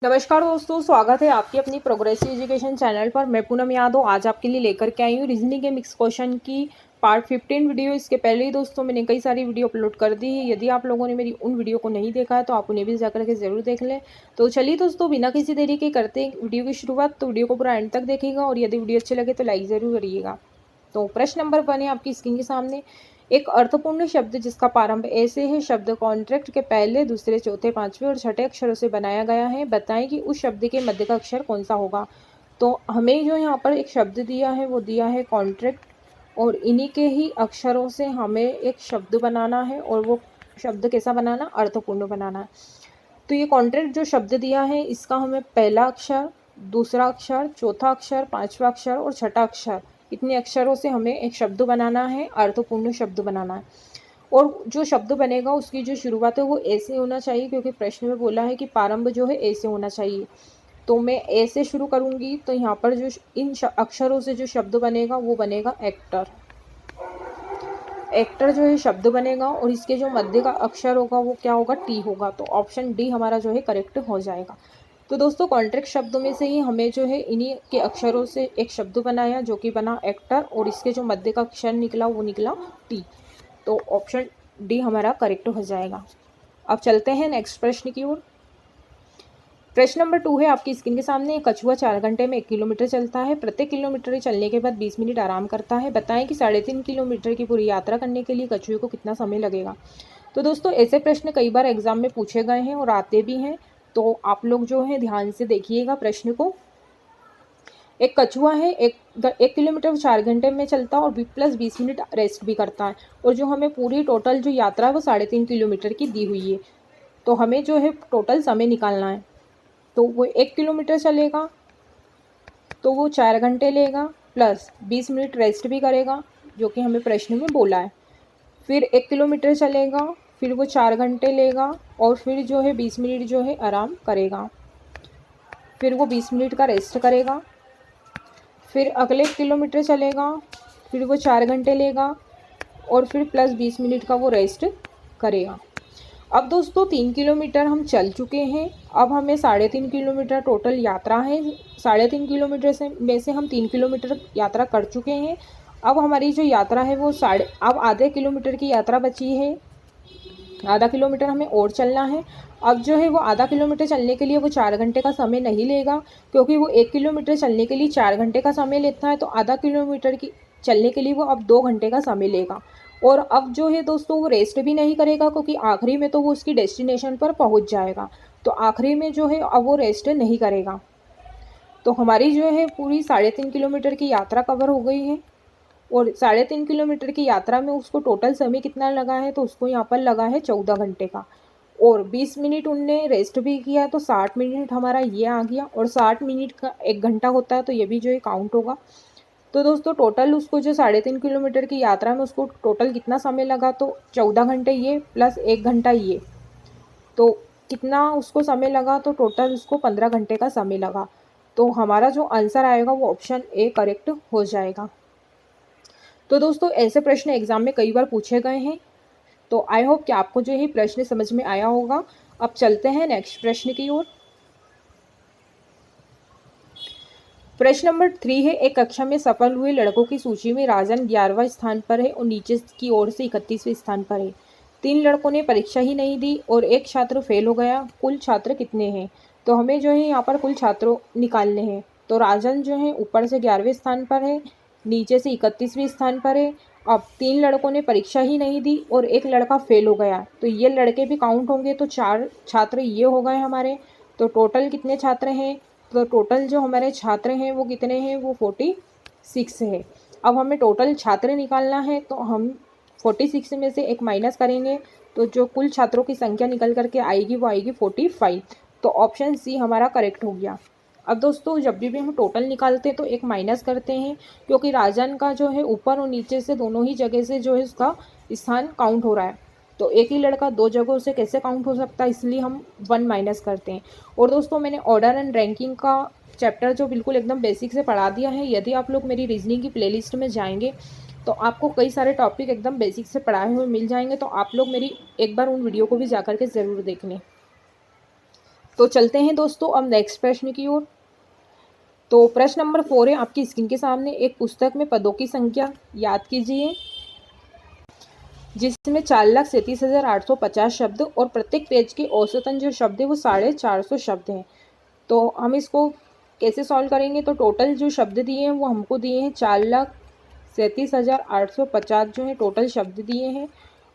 नमस्कार दोस्तों, स्वागत है आपकी अपनी प्रोग्रेसिव एजुकेशन चैनल पर। मैं पूनम यादव आज आपके लिए लेकर के आई हूँ रीजनिंग के मिक्स क्वेश्चन की पार्ट 15 वीडियो। इसके पहले ही दोस्तों मैंने कई सारी वीडियो अपलोड कर दी है। यदि आप लोगों ने मेरी उन वीडियो को नहीं देखा है तो आप उन्हें भी जाकर के ज़रूर देख लें। तो चलिए दोस्तों, बिना किसी देरी के करते हैं वीडियो की शुरुआत। तो वीडियो को पूरा एंड तक देखिएगा और यदि वीडियो अच्छे लगे तो लाइक ज़रूर करिएगा। तो प्रश्न नंबर 1 है आपकी स्क्रीन के सामने। एक अर्थपूर्ण शब्द जिसका प्रारंभ ऐसे है, शब्द कॉन्ट्रैक्ट के पहले, दूसरे, चौथे, पांचवें और छठे अक्षरों से बनाया गया है। बताएं कि उस शब्द के मध्य का अक्षर कौन सा होगा। तो हमें जो यहाँ पर एक शब्द दिया है वो दिया है कॉन्ट्रैक्ट, और इन्हीं के ही अक्षरों से हमें एक शब्द बनाना है, और वो शब्द कैसा बनाना, अर्थपूर्ण बनाना है। तो ये कॉन्ट्रैक्ट जो शब्द दिया है इसका हमें पहला अक्षर, दूसरा अक्षर, चौथा अक्षर, पांचवा अक्षर और छठा अक्षर, इतने अक्षरों से हमें एक शब्द बनाना है, अर्थपूर्ण शब्द बनाना है। और जो शब्द बनेगा उसकी जो शुरुआत है वो ऐसे होना चाहिए, क्योंकि प्रश्न में बोला है कि प्रारंभ जो है ऐसे होना चाहिए। तो मैं ऐसे शुरू करूँगी, तो यहाँ पर जो इन अक्षरों से जो शब्द बनेगा वो बनेगा एक्टर। एक्टर जो है शब्द बनेगा, और इसके जो मध्य का अक्षर होगा वो क्या होगा, टी होगा। तो ऑप्शन डी हमारा जो है करेक्ट हो जाएगा। तो दोस्तों, कॉन्ट्रैक्ट शब्दों में से ही हमें जो है इन्हीं के अक्षरों से एक शब्द बनाया जो कि बना एक्टर, और इसके जो मध्य का अक्षर निकला वो निकला टी। तो ऑप्शन डी हमारा करेक्ट हो जाएगा। अब चलते हैं नेक्स्ट प्रश्न की ओर। प्रश्न नंबर 2 है आपकी स्क्रीन के सामने। कछुआ 4 घंटे में 1 किलोमीटर चलता है। प्रत्येक किलोमीटर चलने के बाद 20 मिनट आराम करता है। बताएं कि 3.5 किलोमीटर की पूरी यात्रा करने के लिए कछुए को कितना समय लगेगा। तो दोस्तों, ऐसे प्रश्न कई बार एग्जाम में पूछे गए हैं और आते भी हैं, तो आप लोग जो है ध्यान से देखिएगा प्रश्न को। एक कछुआ है, एक किलोमीटर 4 घंटे में चलता है और प्लस 20 मिनट रेस्ट भी करता है, और जो हमें पूरी टोटल जो यात्रा है वो 3.5 किलोमीटर की दी हुई है। तो हमें जो है टोटल समय निकालना है। तो वो 1 किलोमीटर चलेगा तो वो 4 घंटे लेगा, प्लस 20 मिनट रेस्ट भी करेगा जो कि हमें प्रश्न में बोला है। फिर 1 किलोमीटर चलेगा, फिर वो 4 घंटे लेगा, और फिर जो है 20 मिनट जो है आराम करेगा। फिर वो 20 मिनट का रेस्ट करेगा। फिर अगले किलोमीटर चलेगा, फिर वो 4 घंटे लेगा, और फिर प्लस 20 मिनट का वो रेस्ट करेगा। अब दोस्तों, 3 किलोमीटर हम चल चुके हैं। अब हमें 3.5 किलोमीटर टोटल यात्रा है। 3.5 किलोमीटर में से हम 3 किलोमीटर यात्रा कर चुके हैं। अब हमारी जो यात्रा है वो अब आधे किलोमीटर की यात्रा बची है। आधा किलोमीटर हमें और चलना है। अब जो है वो आधा किलोमीटर चलने के लिए वो 4 घंटे का समय नहीं लेगा, क्योंकि वो 1 किलोमीटर चलने के लिए 4 घंटे का समय लेता है। तो आधा किलोमीटर की चलने के लिए वो अब 2 घंटे का समय लेगा। और अब जो है दोस्तों, वो रेस्ट भी नहीं करेगा, क्योंकि आखिरी में तो वो उसकी डेस्टिनेशन पर पहुंच जाएगा। तो आखिरी में जो है अब वो रेस्ट नहीं करेगा। तो हमारी जो है पूरी 3.5 किलोमीटर की यात्रा कवर हो गई है। और 3.5 किलोमीटर की यात्रा में उसको टोटल समय कितना लगा है, तो उसको यहाँ पर लगा है 14 घंटे का। और 20 मिनट उनने रेस्ट भी किया, तो 60 मिनट हमारा ये आ गया। और 60 मिनट का 1 घंटा होता है, तो ये भी जो है काउंट होगा। तो दोस्तों, टोटल उसको जो 3.5 किलोमीटर की यात्रा में उसको टोटल कितना समय लगा, तो 14 घंटे ये प्लस 1 घंटा ये, तो कितना उसको समय लगा, तो टोटल उसको 15 घंटे का समय लगा। तो हमारा जो आंसर आएगा वो ऑप्शन ए करेक्ट हो जाएगा। तो दोस्तों, ऐसे प्रश्न एग्जाम में कई बार पूछे गए हैं। तो आई होप कि आपको जो है प्रश्न समझ में आया होगा। अब चलते हैं नेक्स्ट प्रश्न की ओर। प्रश्न नंबर 3 है। एक कक्षा में सफल हुए लड़कों की सूची में राजन 11वां स्थान पर है और नीचे की ओर से 31वें स्थान पर है। 3 लड़कों ने परीक्षा ही नहीं दी और एक छात्र फेल हो गया। कुल छात्र कितने हैं? तो हमें जो है यहाँ पर कुल छात्रों निकालने हैं। तो राजन जो है ऊपर से 11वें स्थान पर है, नीचे से 31वें स्थान पर है। अब 3 लड़कों ने परीक्षा ही नहीं दी और एक लड़का फेल हो गया, तो ये लड़के भी काउंट होंगे। तो 4 छात्र ये हो गए हमारे। तो टोटल कितने छात्र हैं? तो टोटल जो हमारे छात्र हैं वो कितने हैं? वो 46 है। अब हमें टोटल छात्र निकालना है, तो हम 46 में से एक माइनस करेंगे, तो जो कुल छात्रों की संख्या निकल करके आएगी वो आएगी 45। तो ऑप्शन सी हमारा करेक्ट हो गया। अब दोस्तों, जब भी हम टोटल निकालते हैं तो एक माइनस करते हैं, क्योंकि राजन का जो है ऊपर और नीचे से दोनों ही जगह से जो है उसका स्थान काउंट हो रहा है। तो एक ही लड़का 2 जगहों से कैसे काउंट हो सकता है, इसलिए हम 1 माइनस करते हैं। और दोस्तों, मैंने ऑर्डर एंड रैंकिंग का चैप्टर जो बिल्कुल एकदम बेसिक से पढ़ा दिया है। यदि आप लोग मेरी रीजनिंग की प्लेलिस्ट में जाएंगे तो आपको कई सारे टॉपिक एकदम बेसिक से पढ़ाए हुए मिल जाएंगे। तो आप लोग मेरी एक बार उन वीडियो को भी जा कर के ज़रूर देख लें। तो चलते हैं दोस्तों अब नेक्स्ट प्रश्न की ओर। तो प्रश्न नंबर 4 है आपकी स्क्रीन के सामने। एक पुस्तक में पदों की संख्या याद कीजिए जिसमें 4,37,850 शब्द और प्रत्येक पेज के औसतन जो शब्द है वो 450 शब्द हैं। तो हम इसको कैसे सॉल्व करेंगे? तो टोटल जो शब्द दिए हैं वो हमको दिए हैं 4,37,850 जो है टोटल शब्द दिए हैं,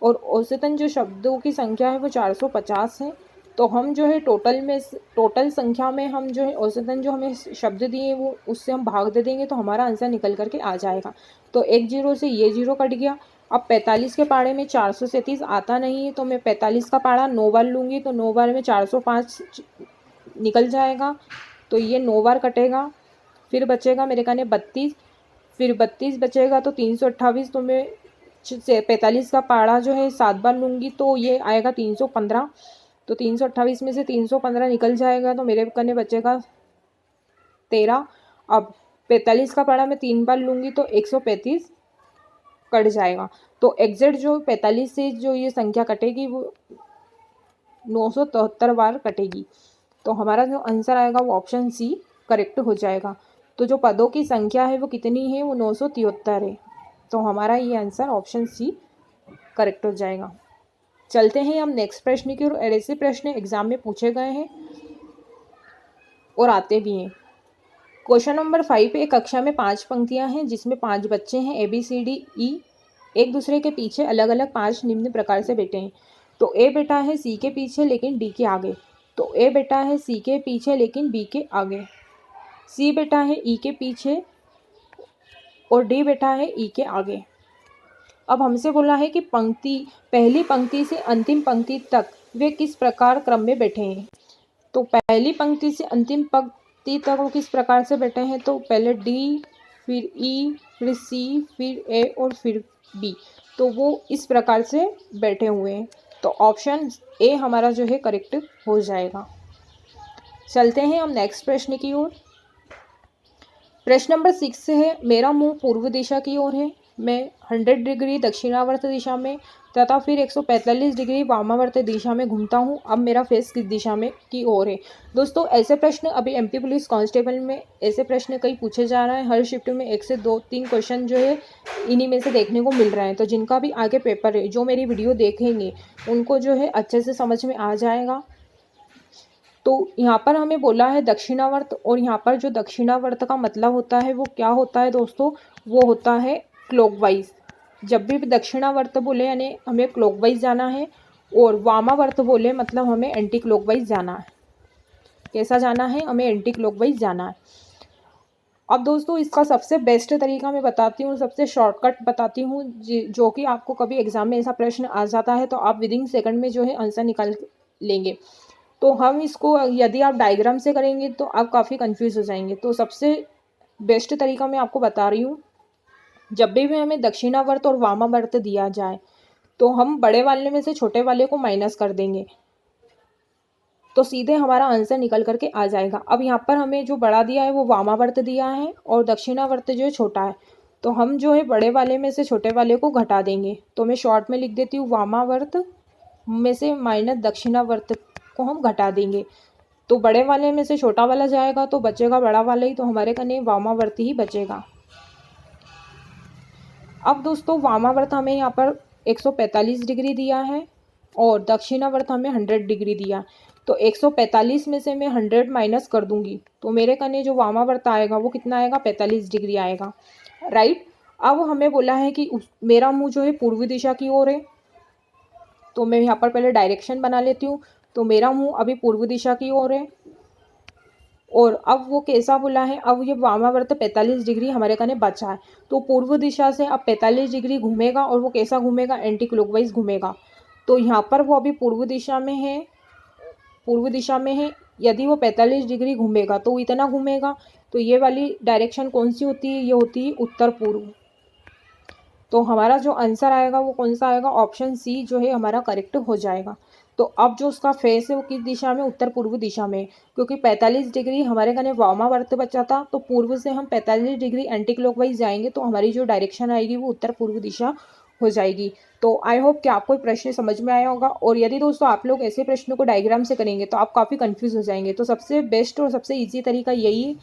और औसतन जो शब्दों की संख्या है वो 450 है। तो हम जो है टोटल संख्या में हम जो है औसतन जो हमें शब्द दिए हैं वो उससे हम भाग दे देंगे तो हमारा आंसर निकल करके आ जाएगा। तो एक जीरो से ये जीरो कट गया। अब 45 के पाड़े में 437 आता नहीं है, तो मैं 45 का पाड़ा 9 बार लूँगी, तो 9 बार में 405 निकल जाएगा, तो ये 9 बार कटेगा। फिर बचेगा मेरे कहने 32, फिर 32 बचेगा तो 328, तो मैं 45 का पाड़ा जो है 7 बार लूँगी तो ये आएगा 315। तो 328 में से 315 निकल जाएगा तो मेरे कहने बचेगा 13। अब 45 का पाड़ा मैं 3 बार लूँगी तो 135 कट जाएगा। तो एग्जैक्ट जो 45 से जो ये संख्या कटेगी वो 973 बार कटेगी। तो हमारा जो आंसर आएगा वो ऑप्शन सी करेक्ट हो जाएगा। तो जो पदों की संख्या है वो कितनी है? वो 973 है। तो हमारा ये आंसर ऑप्शन सी करेक्ट हो जाएगा। चलते हैं हम नेक्स्ट प्रश्न की ओर। ऐसे प्रश्न एग्जाम में पूछे गए हैं और आते भी हैं। क्वेश्चन नंबर 5 पे एक कक्षा में 5 पंक्तियां हैं जिसमें 5 बच्चे हैं ABCDE एक दूसरे के पीछे अलग अलग 5 निम्न प्रकार से बैठे हैं। तो ए बेटा है सी के पीछे लेकिन डी के आगे। तो ए बेटा है सी के पीछे लेकिन बी के आगे। सी बेटा है ई के पीछे और डी बेटा है ई के आगे। अब हमसे बोला है कि पहली पंक्ति से अंतिम पंक्ति तक वे किस प्रकार क्रम में बैठे हैं। तो पहली पंक्ति से अंतिम पंक्ति तक वो किस प्रकार से बैठे हैं? तो पहले डी, फिर ई, फिर सी, फिर ए और फिर बी। तो वो इस प्रकार से बैठे हुए हैं। तो ऑप्शन ए हमारा जो है करेक्ट हो जाएगा। चलते हैं हम नेक्स्ट प्रश्न की ओर। प्रश्न नंबर 6 है मेरा मुंह पूर्व दिशा की ओर है, मैं 100 डिग्री दक्षिणावर्त दिशा में तथा फिर 145 डिग्री वामावर्त दिशा में घूमता हूँ। अब मेरा फेस किस दिशा में की ओर है? दोस्तों ऐसे प्रश्न अभी MP पुलिस कांस्टेबल में ऐसे प्रश्न कई पूछे जा रहे हैं। हर शिफ्ट में 1 से 2-3 क्वेश्चन जो है इन्हीं में से देखने को मिल रहे हैं। तो जिनका भी आगे पेपर है जो मेरी वीडियो देखेंगे उनको जो है अच्छे से समझ में आ जाएगा। तो यहाँ पर हमें बोला है दक्षिणावर्त, और यहाँ पर जो दक्षिणावर्त का मतलब होता है वो क्या होता है दोस्तों? वो होता है क्लॉकवाइज। जब भी दक्षिणावर्त बोले यानी हमें क्लॉकवाइज जाना है, और वामावर्त बोले मतलब हमें एंटी क्लॉकवाइज जाना है। कैसा जाना है? हमें एंटी क्लॉकवाइज जाना है। अब दोस्तों इसका सबसे बेस्ट तरीका मैं बताती हूँ, सबसे शॉर्टकट बताती हूँ, जो कि आपको कभी एग्जाम में ऐसा प्रश्न आ जाता है तो आप विदिन सेकंड में जो है आंसर निकाल लेंगे। तो हम इसको यदि आप डायग्राम से करेंगे तो आप काफ़ी कंफ्यूज हो जाएंगे। तो सबसे बेस्ट तरीका मैं आपको बता रही हूँ। जब भी हमें दक्षिणावर्त और वामावर्त दिया जाए तो हम बड़े वाले में से छोटे वाले को माइनस कर देंगे तो सीधे हमारा आंसर निकल करके आ जाएगा। अब यहाँ पर हमें जो बड़ा दिया है वो वामावर्त दिया है और दक्षिणावर्त जो है छोटा है, तो हम जो है बड़े वाले में से छोटे वाले को घटा देंगे। तो मैं शॉर्ट में लिख देती हूँ वामावर्त में से माइनस दक्षिणावर्त को हम घटा देंगे। तो बड़े वाले में से छोटा वाला जाएगा तो बचेगा बड़ा वाला ही, तो हमारे कने वामावर्त ही बचेगा। अब दोस्तों वामावर्त हमें यहाँ पर 145 डिग्री दिया है और दक्षिणावर्त हमें 100 डिग्री दिया। तो 145 में से मैं 100 माइनस कर दूंगी तो मेरे कने जो वामावर्त आएगा वो कितना आएगा? 45 डिग्री आएगा, राइट। अब हमें बोला है कि मेरा मुंह जो है पूर्वी दिशा की ओर है, तो मैं यहाँ पर पहले डायरेक्शन बना लेती हूँ। तो मेरा मुंह अभी पूर्व दिशा की ओर है, और अब वो कैसा बोला है? अब ये वामावर्त 45 डिग्री हमारे कने बचा है, तो पूर्व दिशा से अब 45 डिग्री घूमेगा, और वो कैसा घूमेगा? एंटी क्लॉकवाइज घूमेगा। तो यहाँ पर वो अभी पूर्व दिशा में है। यदि वो 45 डिग्री घूमेगा तो इतना घूमेगा। तो ये वाली डायरेक्शन कौन सी होती है? ये होती है उत्तर पूर्व। तो हमारा जो आंसर आएगा वो कौन सा आएगा? ऑप्शन सी जो है हमारा करेक्ट हो जाएगा। तो अब जो उसका फेस है वो किस दिशा में? उत्तर पूर्व दिशा में, क्योंकि 45 डिग्री हमारे कने वामावर्त बचा था, तो पूर्व से हम 45 डिग्री एंटी क्लॉकवाइज जाएंगे तो हमारी जो डायरेक्शन आएगी वो उत्तर पूर्व दिशा हो जाएगी। तो आई होप कि आपको प्रश्न समझ में आया होगा। और यदि दोस्तों आप लोग ऐसे प्रश्नों को डायग्राम से करेंगे तो आप काफ़ी कंफ्यूज हो जाएंगे। तो सबसे बेस्ट और सबसे ईजी तरीका यही है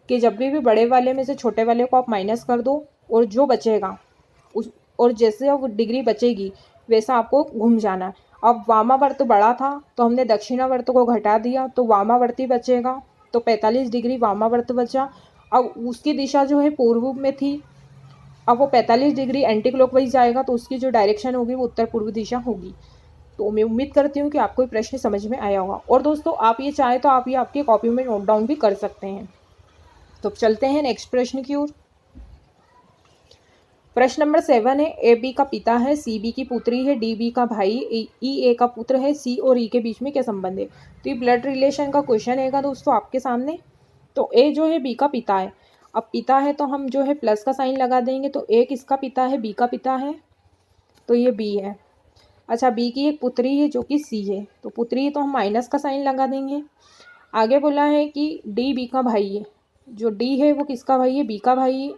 कि जब भी बड़े वाले में से छोटे वाले को आप माइनस कर दो, और जो बचेगा उस, और जैसे अब डिग्री बचेगी वैसा आपको घूम जाना है। अब वामावर्त बड़ा था तो हमने दक्षिणावर्त को घटा दिया तो वामावर्ती बचेगा, तो 45 डिग्री वामावर्त बचा। अब उसकी दिशा जो है पूर्व में थी, अब वो 45 डिग्री एंटी क्लॉकवाइज जाएगा तो उसकी जो डायरेक्शन होगी वो उत्तर पूर्व दिशा होगी। तो मैं उम्मीद करती हूँ कि आपको ये प्रश्न समझ में आया होगा। और दोस्तों आप ये चाहें तो आप ये आपकी कॉपी में नोट डाउन भी कर सकते हैं। तो चलते हैं नेक्स्ट प्रश्न की ओर। प्रश्न नंबर 7 है, ए बी का पिता है, सी बी की पुत्री है, डी बी का भाई, ई ए का पुत्र है, सी और ई के बीच में क्या संबंध है। तो ये ब्लड रिलेशन का क्वेश्चन है दोस्तों आपके सामने। तो ए जो है बी का पिता है। अब पिता है तो हम जो है प्लस का साइन लगा देंगे, तो ए किसका पिता है, बी का पिता है, तो ये बी है। अच्छा, बी की एक पुत्री है जो कि सी है, तो पुत्री है तो हम माइनस का साइन लगा देंगे। आगे बोला है कि डी बी का भाई है, जो डी है वो किसका भाई है, बी का भाई है,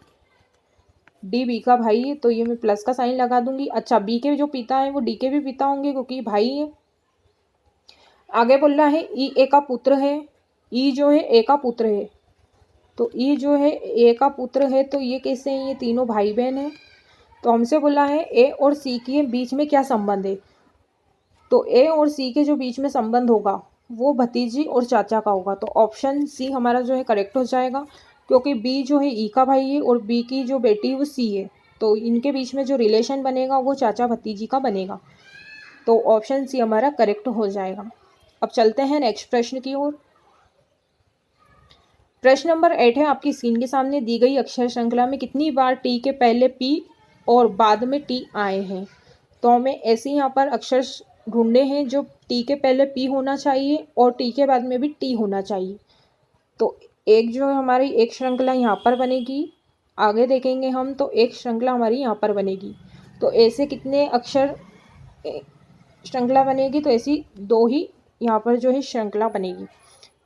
डी बी का भाई है, तो ये मैं प्लस का साइन लगा दूंगी। अच्छा, बी के जो पिता है वो डी के भी पिता होंगे क्योंकि भाई है। आगे बोल रहा है ई ए का पुत्र है, ई जो है ए का पुत्र है, तो ई जो है ए का पुत्र है, तो ये कैसे हैं, ये तीनों भाई बहन हैं। तो हमसे बोला है ए और सी के बीच में क्या संबंध है। तो ए और सी के जो बीच में संबंध होगा वो भतीजी और चाचा का होगा, तो ऑप्शन सी हमारा जो है करेक्ट हो जाएगा, क्योंकि बी जो है ई का भाई है और बी की जो बेटी है वो सी है, तो इनके बीच में जो रिलेशन बनेगा वो चाचा भतीजी का बनेगा। तो ऑप्शन सी हमारा करेक्ट हो जाएगा। अब चलते हैं नेक्स्ट प्रश्न की ओर। प्रश्न नंबर 8 है, आपकी स्क्रीन के सामने दी गई अक्षर श्रृंखला में कितनी बार टी के पहले पी और बाद में टी आए हैं। तो हमें ऐसे यहाँ पर अक्षर ढूंढने हैं जो टी के पहले पी होना चाहिए और टी के बाद में भी टी होना चाहिए। तो एक जो है हमारी एक श्रृंखला यहाँ पर बनेगी, आगे देखेंगे हम तो एक श्रृंखला हमारी यहाँ पर बनेगी। तो ऐसे कितने अक्षर श्रृंखला बनेगी, तो ऐसी दो ही यहाँ पर जो है श्रृंखला बनेगी,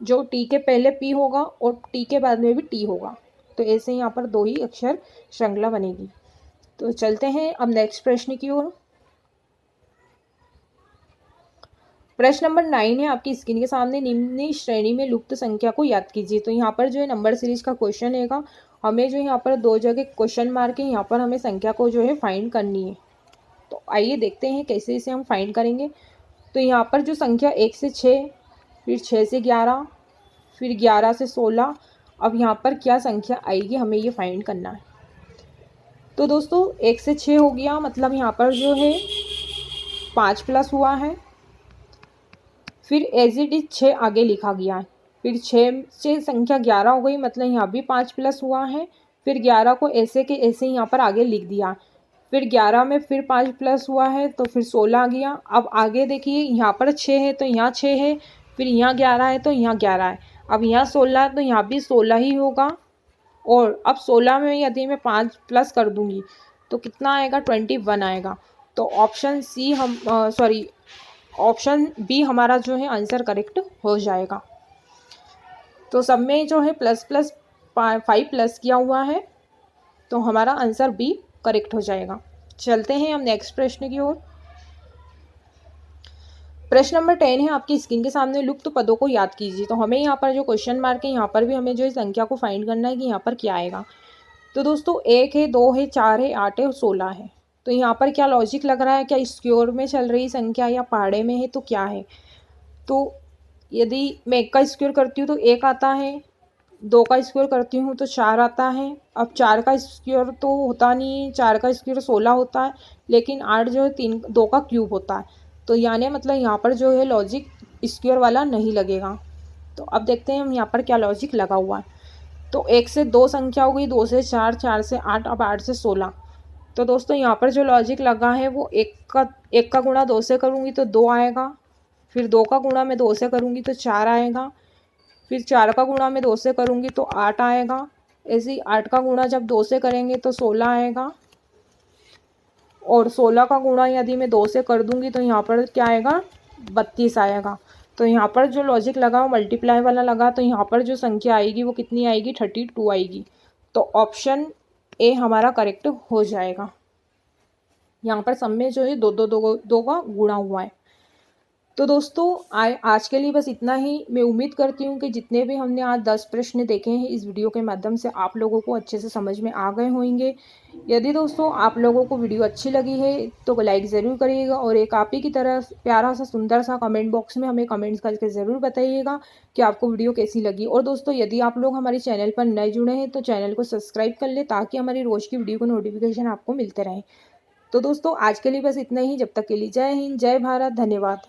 जो टी के पहले पी होगा और टी के बाद में भी टी होगा। तो ऐसे यहाँ पर दो ही अक्षर श्रृंखला बनेगी। तो चलते हैं अब नेक्स्ट प्रश्न की ओर। प्रश्न नंबर 9 है, आपकी स्क्रीन के सामने निम्न श्रेणी में लुप्त संख्या को याद कीजिए। तो यहाँ पर जो है नंबर सीरीज का क्वेश्चन है, हमें जो यहाँ पर दो जगह क्वेश्चन मार्क है, यहाँ पर हमें संख्या को जो है फाइंड करनी है। तो आइए देखते हैं कैसे इसे हम फाइंड करेंगे। तो यहाँ पर जो संख्या 1 से 6, फिर 6 से 11, फिर 11 से 16, अब यहाँ पर क्या संख्या आएगी हमें ये फाइंड करना है। तो दोस्तों 1 से 6 हो गया, मतलब यहाँ पर जो है 5 प्लस हुआ है, फिर एज इट इज 6 आगे लिखा गया है, फिर 6 से संख्या 11 हो गई, मतलब यहाँ भी 5 प्लस हुआ है, फिर 11 को ऐसे के ऐसे यहाँ पर आगे लिख दिया, फिर 11 में फिर 5 प्लस हुआ है तो फिर 16 आ गया। अब आगे देखिए यहाँ पर 6 है तो यहाँ 6 है, फिर यहाँ 11 है तो यहाँ 11 है, अब यहाँ 16 है तो यहाँ भी 16 ही होगा। और अब 16 में यदि मैं 5 प्लस कर दूँगी तो कितना आएगा, 21 आएगा। तो ऑप्शन सी ऑप्शन बी हमारा जो है आंसर करेक्ट हो जाएगा। तो सब में जो है प्लस प्लस 5 प्लस किया हुआ है, तो हमारा आंसर बी करेक्ट हो जाएगा। चलते हैं हम नेक्स्ट प्रश्न की ओर। प्रश्न नंबर 10 है, आपकी स्क्रीन के सामने लुप्त पदों को याद कीजिए। तो हमें यहाँ पर जो क्वेश्चन मार्क है यहाँ पर भी हमें जो है संख्या को फाइंड करना है कि यहाँ पर क्या आएगा। तो दोस्तों 1 है, 2 है, 4 है, 8 है और 16 है। तो यहाँ पर क्या लॉजिक लग रहा है, क्या स्क्वायर में चल रही संख्या या पहाड़े में है, तो क्या है। तो यदि मैं 1 का स्क्वायर करती हूँ तो 1 आता है, 2 का स्क्वायर करती हूँ तो 4 आता है। अब 4 का स्क्वायर तो होता नहीं है, 4 का स्क्वायर 16 होता है, लेकिन 8 जो है 2 का क्यूब होता है। तो यानी मतलब यहाँ पर जो है लॉजिक स्क्वायर वाला नहीं लगेगा। तो अब देखते हैं हम यहाँ पर क्या लॉजिक लगा हुआ है। तो 1 से 2 संख्या हो गई, 2 से 4, 4 से 8, अब 8 से 16। तो दोस्तों यहाँ पर जो लॉजिक लगा है वो 1 का गुणा 2 से करूँगी तो 2 आएगा, फिर 2 का गुणा मैं 2 से करूँगी तो 4 आएगा, फिर 4 का गुणा मैं 2 से करूँगी तो 8 आएगा, ऐसे ही 8 का गुणा जब 2 से करेंगे तो 16 आएगा, और 16 का गुणा यदि मैं 2 से कर दूँगी तो यहाँ पर क्या आएगा, 32 आएगा। तो यहाँ पर जो लॉजिक लगा वो मल्टीप्लाई वाला लगा, तो यहाँ पर जो संख्या आएगी वो कितनी आएगी, 32 आएगी। तो ऑप्शन ए हमारा करेक्ट हो जाएगा। यहाँ पर सब में जो है दो दो दो दो का गुणा हुआ है। तो दोस्तों आज के लिए बस इतना ही। मैं उम्मीद करती हूँ कि जितने भी हमने आज 10 प्रश्न देखे हैं इस वीडियो के माध्यम से आप लोगों को अच्छे से समझ में आ गए होंगे। यदि दोस्तों आप लोगों को वीडियो अच्छी लगी है तो लाइक ज़रूर करिएगा और एक आप ही की तरह प्यारा सा सुंदर सा कमेंट बॉक्स में हमें कमेंट्स करके ज़रूर बताइएगा कि आपको वीडियो कैसी लगी। और दोस्तों यदि आप लोग हमारे चैनल पर नए जुड़े हैं तो चैनल को सब्सक्राइब कर ले ताकि हमारी रोज़ की वीडियो को नोटिफिकेशन आपको मिलते रहें। तो दोस्तों आज के लिए बस इतना ही। जब तक के लिए जय हिंद, जय भारत, धन्यवाद।